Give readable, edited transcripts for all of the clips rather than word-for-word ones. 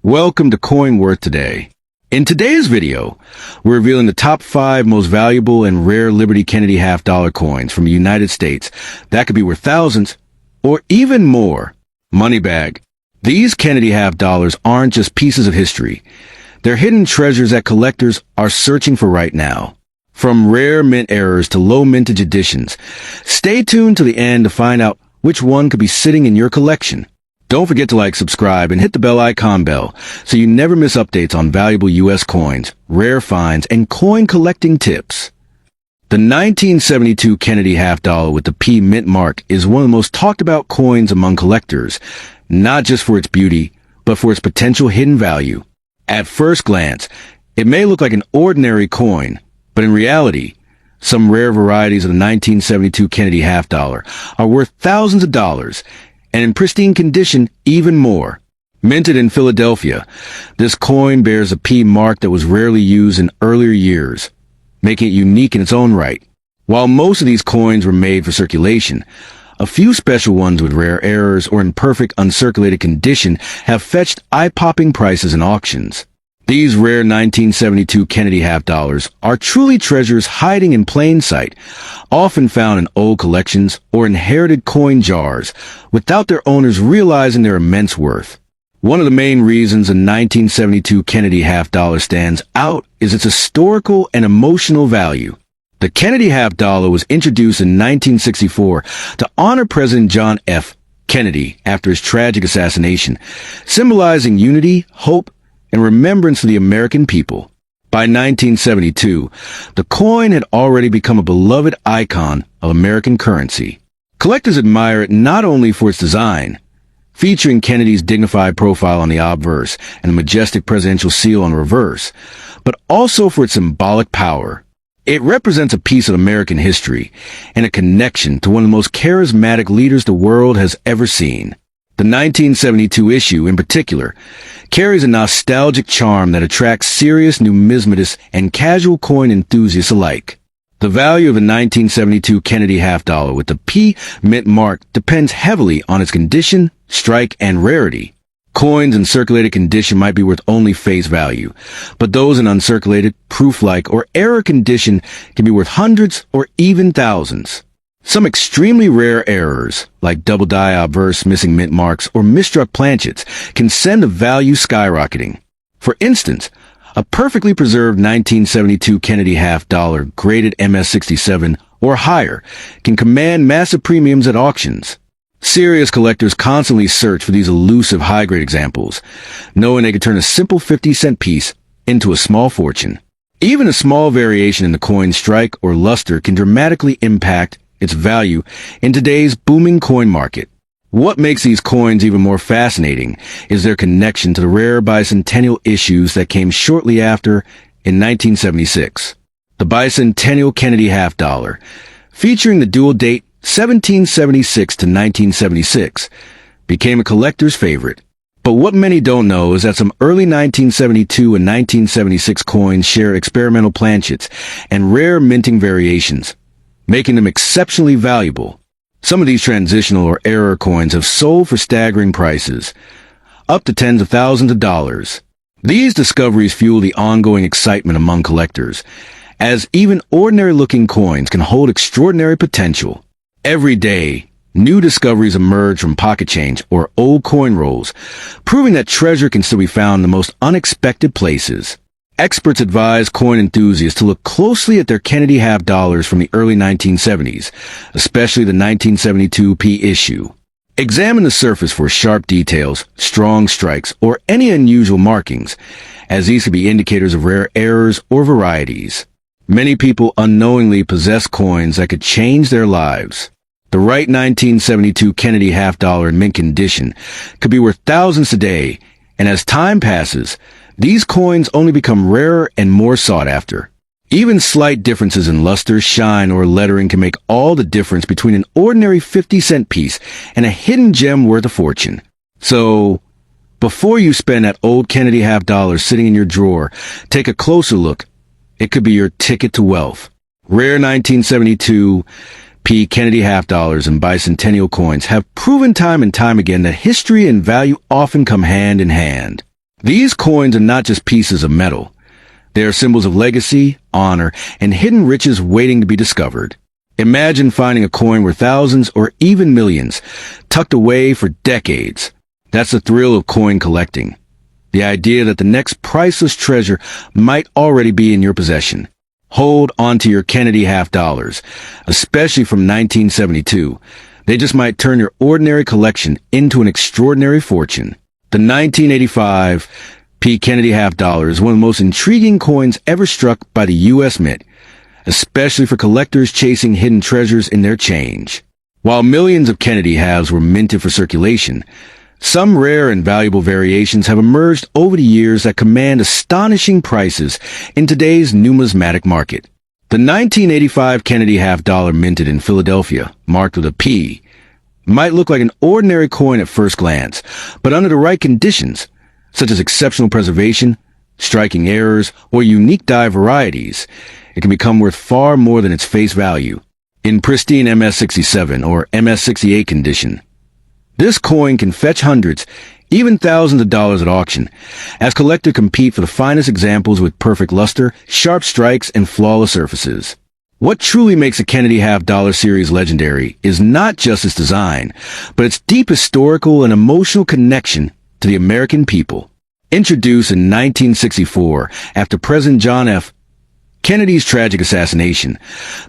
Welcome to Coin Worth Today. In today's video, we're revealing the top 5 most valuable and rare Liberty Kennedy half-dollar coins from the United States that could be worth thousands or even more. Money bag. These Kennedy half-dollars aren't just pieces of history. They're hidden treasures that collectors are searching for right now. From rare mint errors to low mintage editions, stay tuned to the end to find out which one could be sitting in your collection. Don't forget to like, subscribe, and hit the bell icon bell so you never miss updates on valuable U.S. coins, rare finds, and coin collecting tips. The 1972 Kennedy half-dollar with the P mint mark is one of the most talked about coins among collectors, not just for its beauty, but for its potential hidden value. At first glance, it may look like an ordinary coin, but in reality, some rare varieties of the 1972 Kennedy half-dollar are worth thousands of dollars, and in pristine condition, even more. Minted in Philadelphia, this coin bears a P mark that was rarely used in earlier years, making it unique in its own right. While most of these coins were made for circulation, a few special ones with rare errors or in perfect uncirculated condition have fetched eye-popping prices in auctions. These rare 1972 Kennedy half-dollars are truly treasures hiding in plain sight, often found in old collections or inherited coin jars, without their owners realizing their immense worth. One of the main reasons a 1972 Kennedy half-dollar stands out is its historical and emotional value. The Kennedy half-dollar was introduced in 1964 to honor President John F. Kennedy after his tragic assassination, symbolizing unity, hope, and remembrance of the American people. By 1972, the coin had already become a beloved icon of American currency. Collectors admire it not only for its design, featuring Kennedy's dignified profile on the obverse and a majestic presidential seal on the reverse, but also for its symbolic power. It represents a piece of American history and a connection to one of the most charismatic leaders the world has ever seen. The 1972 issue, in particular, carries a nostalgic charm that attracts serious numismatists and casual coin enthusiasts alike. The value of the 1972 Kennedy half-dollar with the P mint mark depends heavily on its condition, strike, and rarity. Coins in circulated condition might be worth only face value, but those in uncirculated, proof-like, or error condition can be worth hundreds or even thousands. Some extremely rare errors, like double die obverse, missing mint marks, or misstruck planchets, can send the value skyrocketing. For instance, a perfectly preserved 1972 Kennedy half-dollar graded MS-67 or higher can command massive premiums at auctions. Serious collectors constantly search for these elusive high-grade examples, knowing they could turn a simple 50-cent piece into a small fortune. Even a small variation in the coin's strike or luster can dramatically impact its value in today's booming coin market. What makes these coins even more fascinating is their connection to the rare bicentennial issues that came shortly after in 1976. The bicentennial Kennedy half-dollar, featuring the dual date 1776 to 1976, became a collector's favorite. But what many don't know is that some early 1972 and 1976 coins share experimental planchets and rare minting variations, making them exceptionally valuable. Some of these transitional or error coins have sold for staggering prices, up to tens of thousands of dollars. These discoveries fuel the ongoing excitement among collectors, as even ordinary-looking coins can hold extraordinary potential. Every day, new discoveries emerge from pocket change or old coin rolls, proving that treasure can still be found in the most unexpected places. Experts advise coin enthusiasts to look closely at their Kennedy half-dollars from the early 1970s, especially the 1972 P issue. Examine the surface for sharp details, strong strikes, or any unusual markings, as these could be indicators of rare errors or varieties. Many people unknowingly possess coins that could change their lives. The right 1972 Kennedy half-dollar in mint condition could be worth thousands today, and as time passes, these coins only become rarer and more sought after. Even slight differences in luster, shine, or lettering can make all the difference between an ordinary 50-cent piece and a hidden gem worth a fortune. So, before you spend that old Kennedy half-dollar sitting in your drawer, take a closer look. It could be your ticket to wealth. Rare 1972 P Kennedy half-dollars and bicentennial coins have proven time and time again that history and value often come hand in hand. These coins are not just pieces of metal. They are symbols of legacy, honor, and hidden riches waiting to be discovered. Imagine finding a coin worth thousands or even millions, tucked away for decades. That's the thrill of coin collecting. The idea that the next priceless treasure might already be in your possession. Hold onto your Kennedy half dollars, especially from 1972. They just might turn your ordinary collection into an extraordinary fortune. The 1985 P. Kennedy half dollar is one of the most intriguing coins ever struck by the U.S. Mint, especially for collectors chasing hidden treasures in their change. While millions of Kennedy halves were minted for circulation, some rare and valuable variations have emerged over the years that command astonishing prices in today's numismatic market. The 1985 Kennedy half dollar minted in Philadelphia, marked with a P, might look like an ordinary coin at first glance, but under the right conditions, such as exceptional preservation, striking errors, or unique die varieties, it can become worth far more than its face value. In pristine MS-67 or MS-68 condition, this coin can fetch hundreds, even thousands of dollars at auction, as collectors compete for the finest examples with perfect luster, sharp strikes, and flawless surfaces. What truly makes a Kennedy half-dollar series legendary is not just its design, but its deep historical and emotional connection to the American people. Introduced in 1964 after President John F. Kennedy's tragic assassination,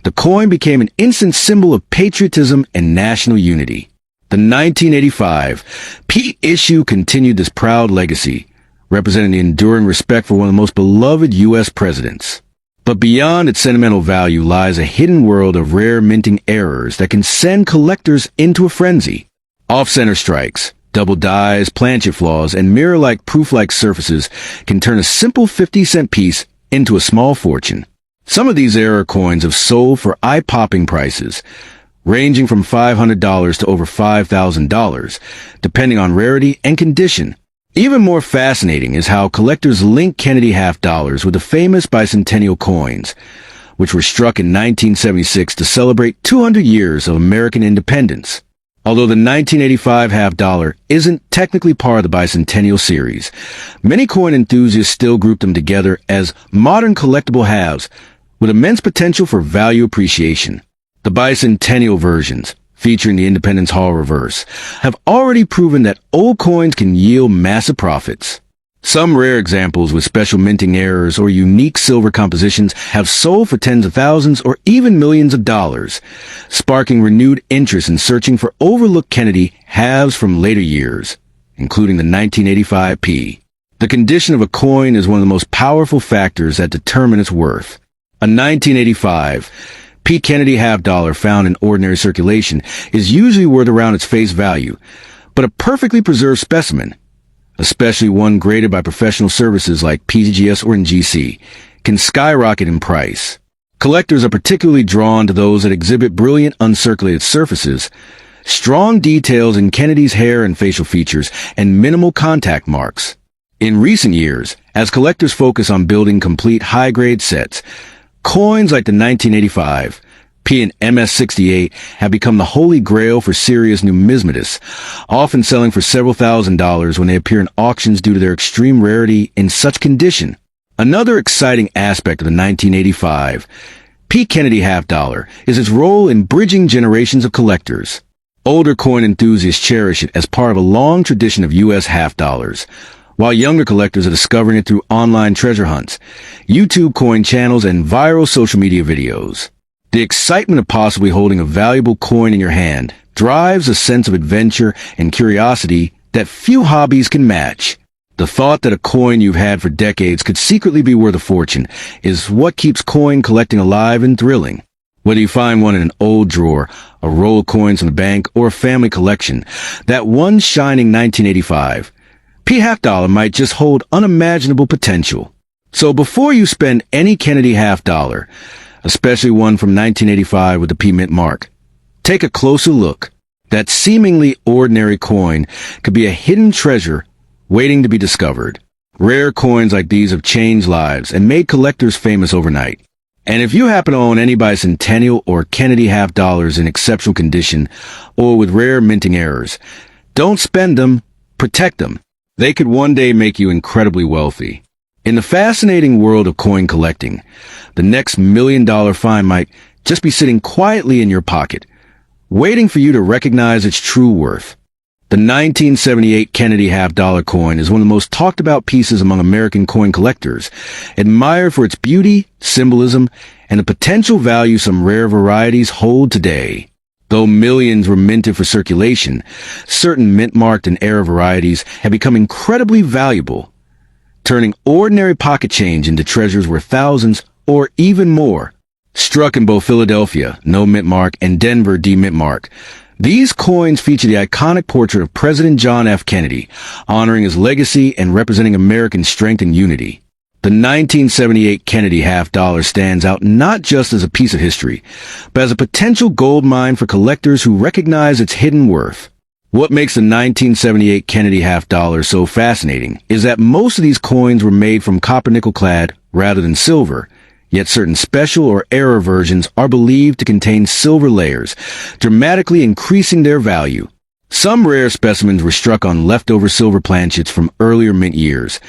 the coin became an instant symbol of patriotism and national unity. The 1985 P issue continued this proud legacy, representing the enduring respect for one of the most beloved U.S. presidents. But beyond its sentimental value lies a hidden world of rare minting errors that can send collectors into a frenzy. Off-center strikes, double dies, planchet flaws, and mirror-like proof-like surfaces can turn a simple 50-cent piece into a small fortune. Some of these error coins have sold for eye-popping prices, ranging from $500 to over $5,000, depending on rarity and condition. Even more fascinating is how collectors link Kennedy half dollars with the famous bicentennial coins, which were struck in 1976 to celebrate 200 years of American independence. Although the 1985 half dollar isn't technically part of the bicentennial series, many coin enthusiasts still group them together as modern collectible halves with immense potential for value appreciation. The bicentennial versions, featuring the Independence Hall reverse, have already proven that old coins can yield massive profits. Some rare examples with special minting errors or unique silver compositions have sold for tens of thousands or even millions of dollars, sparking renewed interest in searching for overlooked Kennedy halves from later years, including the 1985 P. The condition of a coin is one of the most powerful factors that determine its worth. A 1985 P. Kennedy half dollar found in ordinary circulation is usually worth around its face value, but a perfectly preserved specimen, especially one graded by professional services like PGS or NGC, can skyrocket in price. Collectors are particularly drawn to those that exhibit brilliant uncirculated surfaces, strong details in Kennedy's hair and facial features, and minimal contact marks. In recent years, as collectors focus on building complete high-grade sets, coins like the 1985 P and MS-68 have become the holy grail for serious numismatists, often selling for several $1,000s when they appear in auctions due to their extreme rarity in such condition. Another exciting aspect of the 1985 P. Kennedy half dollar is its role in bridging generations of collectors. Older coin enthusiasts cherish it as part of a long tradition of U.S. half dollars, while younger collectors are discovering it through online treasure hunts, YouTube coin channels, and viral social media videos. The excitement of possibly holding a valuable coin in your hand drives a sense of adventure and curiosity that few hobbies can match. The thought that a coin you've had for decades could secretly be worth a fortune is what keeps coin collecting alive and thrilling. Whether you find one in an old drawer, a roll of coins from the bank, or a family collection, that one shining 1985 P half dollar might just hold unimaginable potential. So before you spend any Kennedy half dollar, especially one from 1985 with the P mint mark, take a closer look. That seemingly ordinary coin could be a hidden treasure waiting to be discovered. Rare coins like these have changed lives and made collectors famous overnight. And if you happen to own any bicentennial or Kennedy half dollars in exceptional condition or with rare minting errors, don't spend them, protect them. They could one day make you incredibly wealthy. In the fascinating world of coin collecting, the next $1 million find might just be sitting quietly in your pocket, waiting for you to recognize its true worth. The 1978 Kennedy half-dollar coin is one of the most talked about pieces among American coin collectors, admired for its beauty, symbolism, and the potential value some rare varieties hold today. Though millions were minted for circulation, certain mint-marked and era varieties have become incredibly valuable, turning ordinary pocket change into treasures worth thousands or even more. Struck in both Philadelphia, no mint mark, and Denver, D mint mark, these coins feature the iconic portrait of President John F. Kennedy, honoring his legacy and representing American strength and unity. The 1978 Kennedy half-dollar stands out not just as a piece of history, but as a potential gold mine for collectors who recognize its hidden worth. What makes the 1978 Kennedy half-dollar so fascinating is that most of these coins were made from copper-nickel clad rather than silver, yet certain special or era versions are believed to contain silver layers, dramatically increasing their value. Some rare specimens were struck on leftover silver planchets from earlier mint years,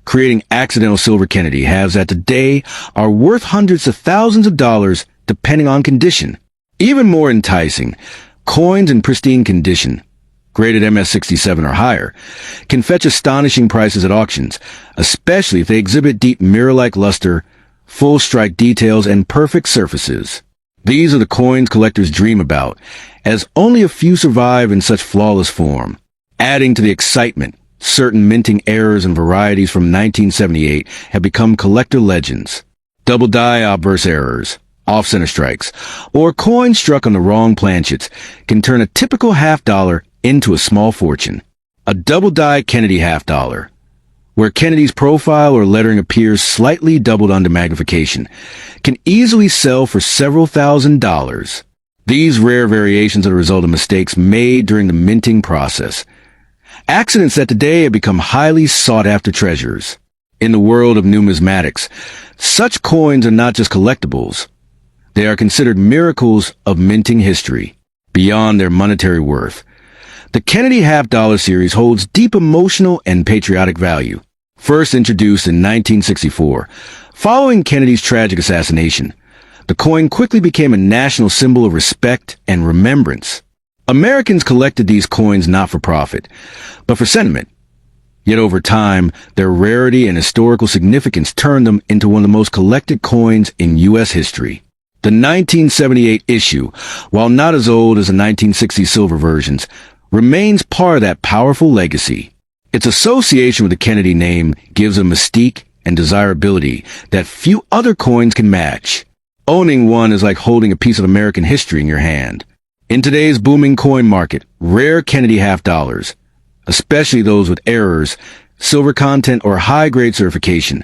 creating accidental silver Kennedy halves that today are worth hundreds of thousands of dollars depending on condition. Even more enticing, coins in pristine condition, graded MS-67 or higher, can fetch astonishing prices at auctions, especially if they exhibit deep mirror-like luster, full strike details, and perfect surfaces. These are the coins collectors dream about, as only a few survive in such flawless form. Adding to the excitement, certain minting errors and varieties from 1978 have become collector legends. Double die obverse errors, off-center strikes, or coins struck on the wrong planchets can turn a typical half-dollar into a small fortune. A double die Kennedy half-dollar, where Kennedy's profile or lettering appears slightly doubled under magnification, can easily sell for several $1,000s. These rare variations are the result of mistakes made during the minting process. Accidents that today have become highly sought-after treasures. In the world of numismatics, such coins are not just collectibles. They are considered miracles of minting history, beyond their monetary worth. The Kennedy half-dollar series holds deep emotional and patriotic value. First introduced in 1964, following Kennedy's tragic assassination, the coin quickly became a national symbol of respect and remembrance. Americans collected these coins not for profit, but for sentiment. Yet over time, their rarity and historical significance turned them into one of the most collected coins in U.S. history. The 1978 issue, while not as old as the 1960 silver versions, remains part of that powerful legacy. Its association with the Kennedy name gives a mystique and desirability that few other coins can match. Owning one is like holding a piece of American history in your hand. In today's booming coin market, rare Kennedy half-dollars, especially those with errors, silver content, or high-grade certification,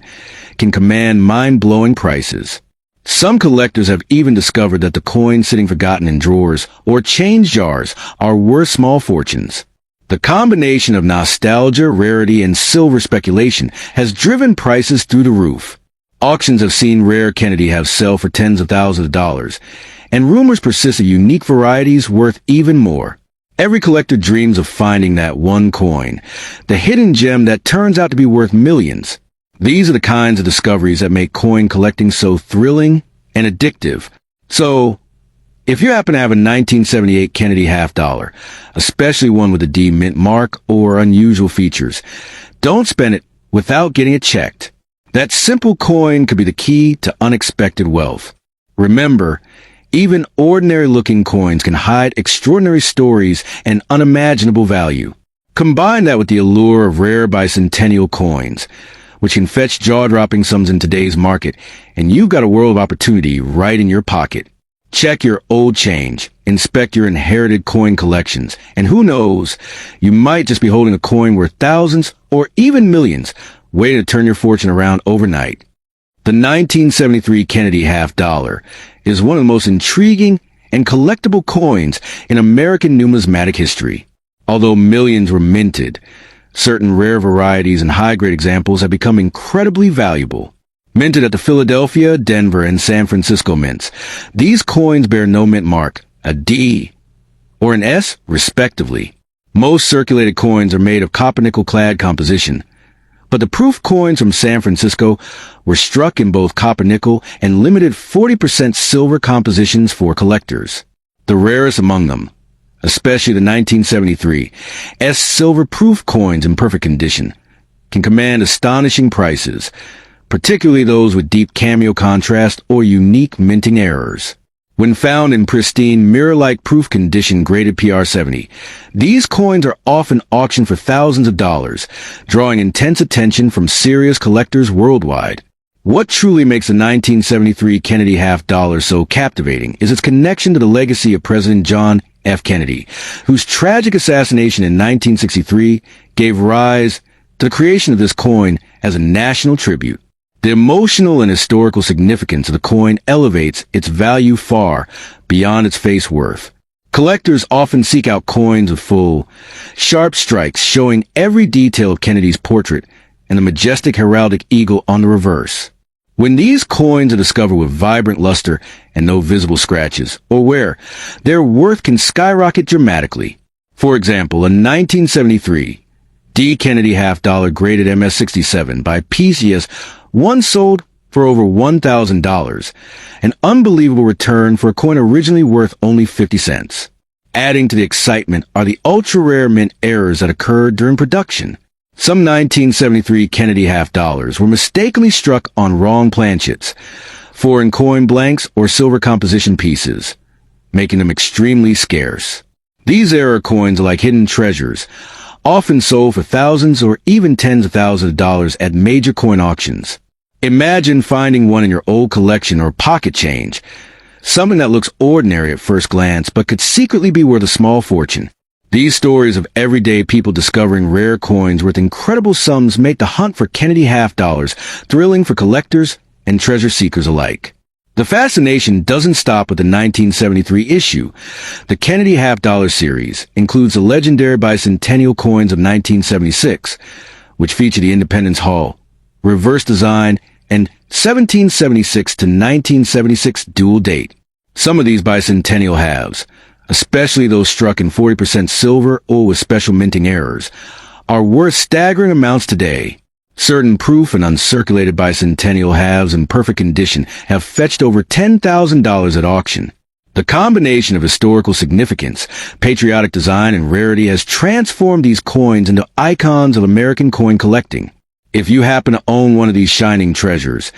can command mind-blowing prices. Some collectors have even discovered that the coins sitting forgotten in drawers or change jars are worth small fortunes. The combination of nostalgia, rarity, and silver speculation has driven prices through the roof. Auctions have seen rare Kennedy halves sell for tens of thousands of dollars, and rumors persist of unique varieties worth even more. Every collector dreams of finding that one coin, the hidden gem that turns out to be worth millions. These are the kinds of discoveries that make coin collecting so thrilling and addictive. So, if you happen to have a 1978 Kennedy half-dollar, especially one with a D mint mark or unusual features, don't spend it without getting it checked. That simple coin could be the key to unexpected wealth. Remember, even ordinary-looking coins can hide extraordinary stories and unimaginable value. Combine that with the allure of rare bicentennial coins, which can fetch jaw-dropping sums in today's market, and you've got a world of opportunity right in your pocket. Check your old change, inspect your inherited coin collections, and who knows, you might just be holding a coin worth thousands or even millions, waiting to turn your fortune around overnight. The 1973 Kennedy half-dollar is one of the most intriguing and collectible coins in American numismatic history. Although millions were minted, certain rare varieties and high-grade examples have become incredibly valuable. Minted at the Philadelphia, Denver, and San Francisco mints, these coins bear no mint mark, a D, or an S, respectively. Most circulated coins are made of copper-nickel-clad composition, but the proof coins from San Francisco were struck in both copper-nickel and limited 40% silver compositions for collectors. The rarest among them, especially the 1973 S silver proof coins in perfect condition, can command astonishing prices, particularly those with deep cameo contrast or unique minting errors. When found in pristine, mirror-like proof condition graded PR70, these coins are often auctioned for thousands of dollars, drawing intense attention from serious collectors worldwide. What truly makes the 1973 Kennedy half-dollar so captivating is its connection to the legacy of President John F. Kennedy, whose tragic assassination in 1963 gave rise to the creation of this coin as a national tribute. The emotional and historical significance of the coin elevates its value far beyond its face worth. Collectors often seek out coins with full, sharp strikes showing every detail of Kennedy's portrait and the majestic heraldic eagle on the reverse. When these coins are discovered with vibrant luster and no visible scratches or wear, their worth can skyrocket dramatically. For example, a 1973 D. Kennedy half-dollar graded MS-67 by PCS once sold for over $1,000, an unbelievable return for a coin originally worth only 50 cents. Adding to the excitement are the ultra-rare mint errors that occurred during production. Some 1973 Kennedy half-dollars were mistakenly struck on wrong planchets, foreign coin blanks, or silver composition pieces, making them extremely scarce. These error coins are like hidden treasures, often sold for thousands or even tens of thousands of dollars at major coin auctions. Imagine finding one in your old collection or pocket change, something that looks ordinary at first glance but could secretly be worth a small fortune. These stories of everyday people discovering rare coins worth incredible sums make the hunt for Kennedy half-dollars thrilling for collectors and treasure seekers alike. The fascination doesn't stop with the 1973 issue. The Kennedy half-dollar series includes the legendary bicentennial coins of 1976, which feature the Independence Hall, reverse design, and 1776 to 1976 dual date. Some of these bicentennial halves, especially those struck in 40% silver or with special minting errors, are worth staggering amounts today. Certain proof and uncirculated bicentennial halves in perfect condition have fetched over $10,000 at auction. The combination of historical significance, patriotic design, and rarity has transformed these coins into icons of American coin collecting. If you happen to own one of these shining treasures,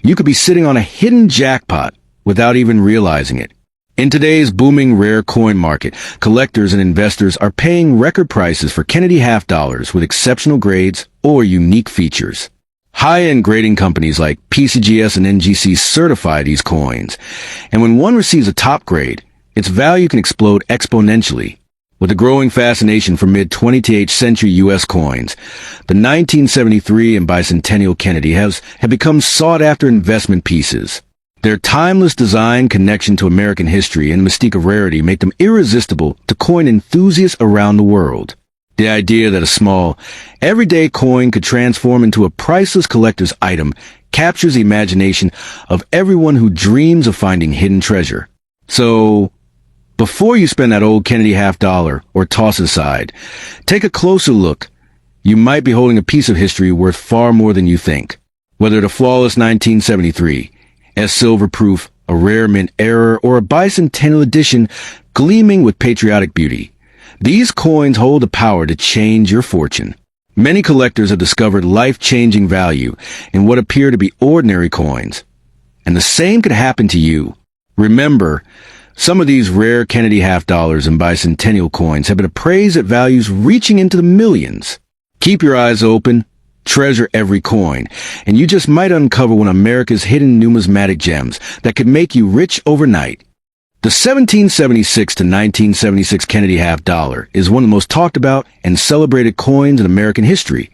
you could be sitting on a hidden jackpot without even realizing it. In today's booming rare coin market, collectors and investors are paying record prices for Kennedy half-dollars with exceptional grades or unique features. High-end grading companies like PCGS and NGC certify these coins, and when one receives a top grade, its value can explode exponentially. With a growing fascination for mid-20th century U.S. coins, the 1973 and bicentennial Kennedy have become sought-after investment pieces. Their timeless design, connection to American history, and mystique of rarity make them irresistible to coin enthusiasts around the world. The idea that a small, everyday coin could transform into a priceless collector's item captures the imagination of everyone who dreams of finding hidden treasure. So, before you spend that old Kennedy half-dollar or toss it aside, take a closer look. You might be holding a piece of history worth far more than you think. Whether the flawless 1973, as silver proof, a rare mint error, or a bicentennial edition gleaming with patriotic beauty, these coins hold the power to change your fortune. Many collectors have discovered life-changing value in what appear to be ordinary coins, and the same could happen to you. Remember, some of these rare Kennedy half-dollars and bicentennial coins have been appraised at values reaching into the millions. Keep your eyes open. Treasure every coin, and you just might uncover one of America's hidden numismatic gems that could make you rich overnight. The 1776 to 1976 Kennedy half-dollar is one of the most talked about and celebrated coins in American history,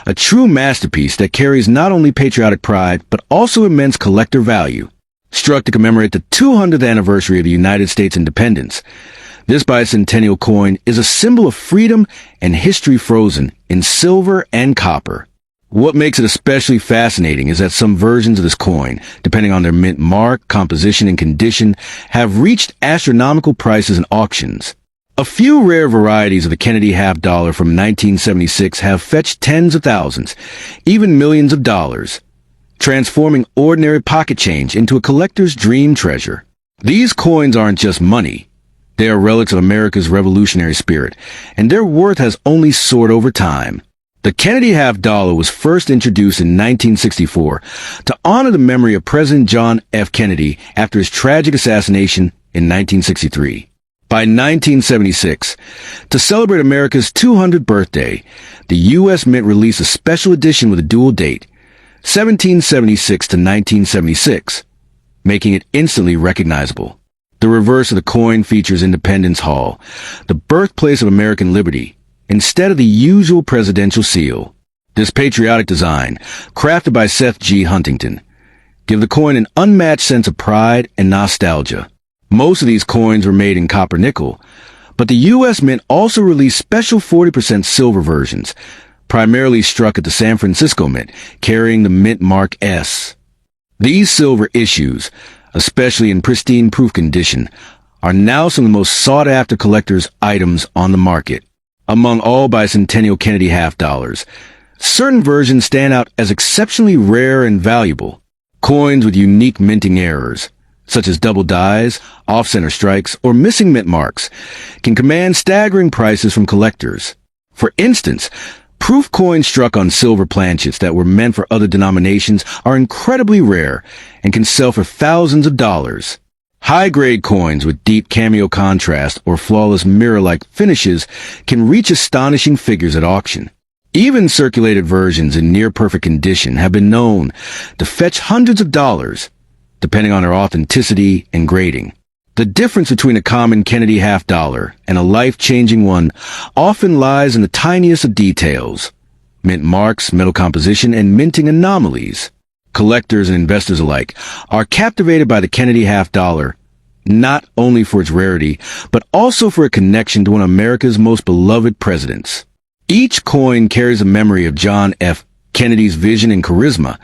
a true masterpiece that carries not only patriotic pride but also immense collector value. Struck to commemorate the 200th anniversary of the United States independence, this bicentennial coin is a symbol of freedom and history frozen in silver and copper. What makes it especially fascinating is that some versions of this coin, depending on their mint mark, composition, and condition, have reached astronomical prices in auctions. A few rare varieties of the Kennedy half dollar from 1976 have fetched tens of thousands, even millions of dollars, transforming ordinary pocket change into a collector's dream treasure. These coins aren't just money. They are relics of America's revolutionary spirit, and their worth has only soared over time. The Kennedy half dollar was first introduced in 1964 to honor the memory of President John F. Kennedy after his tragic assassination in 1963. By 1976, to celebrate America's 200th birthday, the U.S. Mint released a special edition with a dual date, 1776 to 1976, making it instantly recognizable. The reverse of the coin features Independence Hall, the birthplace of American liberty, instead of the usual presidential seal. This patriotic design, crafted by Seth G. Huntington, gives the coin an unmatched sense of pride and nostalgia. Most of these coins were made in copper nickel, but the U.S. Mint also released special 40% silver versions, primarily struck at the San Francisco Mint, carrying the Mint Mark S. These silver issues, especially in pristine proof condition, are now some of the most sought-after collector's items on the market. Among all bicentennial Kennedy half dollars, certain versions stand out as exceptionally rare and valuable. Coins with unique minting errors, such as double dies, off-center strikes, or missing mint marks, can command staggering prices from collectors. For instance, proof coins struck on silver planchets that were meant for other denominations are incredibly rare and can sell for thousands of dollars. High-grade coins with deep cameo contrast or flawless mirror-like finishes can reach astonishing figures at auction. Even circulated versions in near-perfect condition have been known to fetch hundreds of dollars, depending on their authenticity and grading. The difference between a common Kennedy half dollar and a life-changing one often lies in the tiniest of details: mint marks, metal composition, and minting anomalies. Collectors and investors alike are captivated by the Kennedy half dollar, not only for its rarity, but also for a connection to one of America's most beloved presidents. Each coin carries a memory of John F. Kennedy's vision and charisma,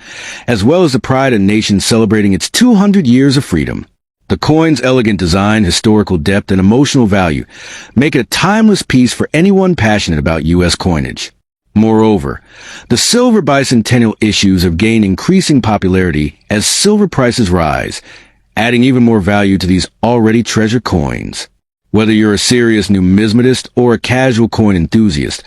as well as the pride of a nation celebrating its 200 years of freedom. The coin's elegant design, historical depth, and emotional value make it a timeless piece for anyone passionate about U.S. coinage. Moreover, the silver bicentennial issues have gained increasing popularity as silver prices rise, adding even more value to these already treasured coins. Whether you're a serious numismatist or a casual coin enthusiast,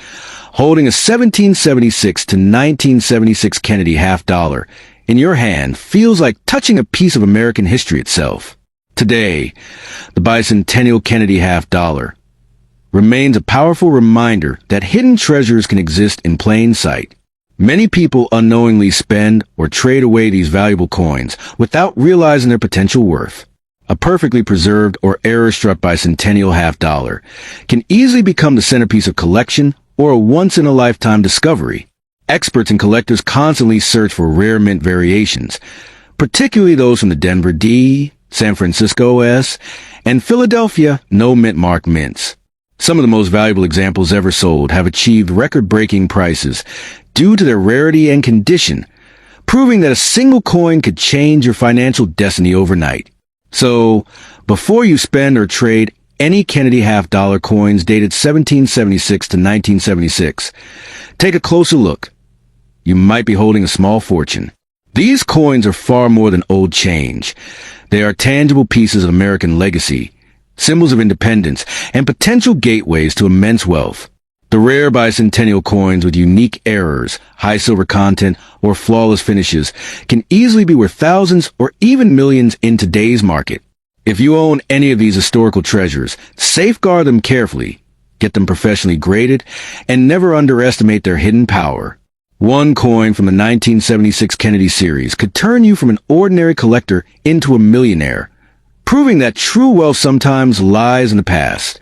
holding a 1776 to 1976 Kennedy half dollar in your hand feels like touching a piece of American history itself. Today, the bicentennial Kennedy half dollar remains a powerful reminder that hidden treasures can exist in plain sight. Many people unknowingly spend or trade away these valuable coins without realizing their potential worth. A perfectly preserved or error-struck bicentennial half dollar can easily become the centerpiece of collection or a once-in-a-lifetime discovery. Experts and collectors constantly search for rare mint variations, particularly those from the Denver D, San Francisco S, and Philadelphia no mint mark mints. Some of the most valuable examples ever sold have achieved record-breaking prices due to their rarity and condition, proving that a single coin could change your financial destiny overnight. So, before you spend or trade any Kennedy half dollar coins dated 1776 to 1976, take a closer look. You might be holding a small fortune. These coins are far more than old change. They are tangible pieces of American legacy, symbols of independence, and potential gateways to immense wealth. The rare bicentennial coins with unique errors, high silver content, or flawless finishes can easily be worth thousands or even millions in today's market. If you own any of these historical treasures, safeguard them carefully, get them professionally graded, and never underestimate their hidden power. One coin from the 1976 Kennedy series could turn you from an ordinary collector into a millionaire, proving that true wealth sometimes lies in the past,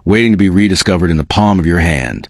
waiting to be rediscovered in the palm of your hand.